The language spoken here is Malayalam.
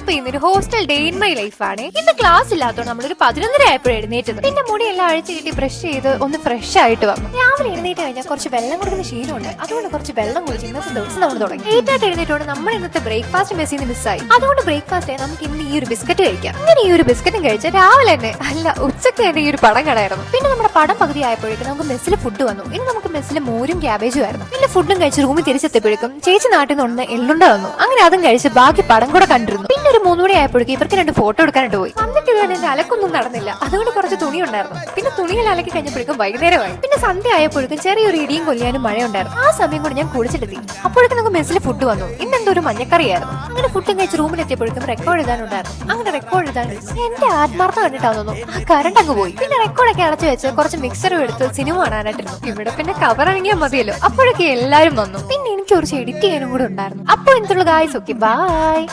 അപ്പൊ ഇന്നൊരു hostel day in my life ആണ്. ഇന്ന് ക്ലാസ് ഇല്ലാത്തതുകൊണ്ട് നമ്മളൊരു 11:30 ആയപ്പോഴും എഴുന്നേറ്റത്. പിന്നെ മുടിയെല്ലാം അഴിച്ചു കിട്ടി ബ്രഷ് ചെയ്ത് ഒന്ന് ഫ്രഷ് ആയിട്ട് വന്നു. രാവിലെ എഴുന്നേറ്റ് കഴിഞ്ഞാൽ കുറച്ച് വെള്ളം കൊടുക്കുന്ന ശീലമുണ്ട്. അതുകൊണ്ട് കുറച്ച് വെള്ളം കുടിച്ച് ഇന്നത്തെ ദിവസം നമ്മൾ തുടങ്ങി. ലേറ്റായിട്ട് എഴുന്നേറ്റോണ്ട് നമ്മൾ ഇന്നത്തെ ബ്രേക്ക്ഫാസ്റ്റ് മെസ്സിൽ നിന്ന് മിസ്സായി. അതുകൊണ്ട് ബ്രേക്ക്ഫാസ്റ്റ് നമുക്ക് ഇന്ന് ഈ ഒരു ബിസ്ക്കറ്റ് കഴിക്കാം. ഇങ്ങനെ ഈ ഒരു ബിസ്ക്കറ്റും കഴിച്ച് രാവിലെ തന്നെ അല്ല ഉച്ചക്ക് തന്നെ ഈ ഒരു പടം കടായിരുന്നു. പിന്നെ നമ്മുടെ പടം പകുതി ആയപ്പോഴേക്കും നമുക്ക് മെസ്സിൽ ഫുഡ് വന്നു. ഇനി നമുക്ക് മെസ്സിൽ മോരും ക്യാബേജും ആയിരുന്നു. പിന്നെ ഫുഡും കഴിച്ച് റൂമിൽ തിരിച്ചെത്തിയപ്പോഴേക്കും ചേച്ചി നാട്ടിൽ നിന്ന് ഒന്ന് എള്ളുണ്ട വന്നു. അങ്ങനെ അതും കഴിച്ച് ബാക്കി പടം കൂടെ കണ്ടിരുന്നു. പിന്നെ ഒരു 3 മണി ആയപ്പോഴേക്കും ഇവർക്ക് 2 ഫോട്ടോ എടുക്കാനായിട്ട് പോയി. വന്നിട്ട് തന്നെ എന്റെ അലക്കൊന്നും നടന്നില്ല. അതുകൊണ്ട് കുറച്ച് തുണി ഉണ്ടായിരുന്നു. പിന്നെ തുണിയിൽ അലക്കി കഴിഞ്ഞപ്പോഴേക്കും വൈകുന്നേരമായി. പിന്നെ സന്ധ്യ ആയപ്പോഴേക്കും ചെറിയൊരു ഇടിയും കൊല്ലിയാനും മഴയുണ്ടായിരുന്നു. ആ സമയം കൊണ്ട് ഞാൻ കുളിച്ചിട്ടെത്തി. അപ്പോഴേക്കും നമുക്ക് മെസ്സിൽ ഫുഡ് വന്നു. ഇന്നെന്തോ ഒരു മഞ്ഞക്കറിയായിരുന്നു. അങ്ങനെ ഫുഡും കഴിച്ച് റൂമിലെത്തിയപ്പോഴേക്കും റെക്കോർഡ് എഴുതാനുണ്ടായിരുന്നു. അങ്ങനെ റെക്കോർഡ് എഴുതാൻ എന്റെ ആത്മാർത്ഥം കണ്ടിട്ടാന്ന് തോന്നുന്നു ആ കറണ്ട് അങ്ങ് പോയി. പിന്നെ റെക്കോർഡൊക്കെ അടച്ചു വെച്ച് കുറച്ച് മിക്സറും എടുത്ത് സിനിമ കാണാനായിട്ടിരുന്നു. ഇവിടെ പിന്നെ കവർ ഇറങ്ങിയാൽ മതിയല്ലോ. അപ്പോഴൊക്കെ എല്ലാരും വന്നു. പിന്നെ എനിക്ക് കുറച്ച് എഡിറ്റ് ചെയ്യാനും കൂടെ ഉണ്ടായിരുന്നു. അപ്പോൾ എന്തുള്ള ഗായ്സ്, ഓക്കെ ബൈ.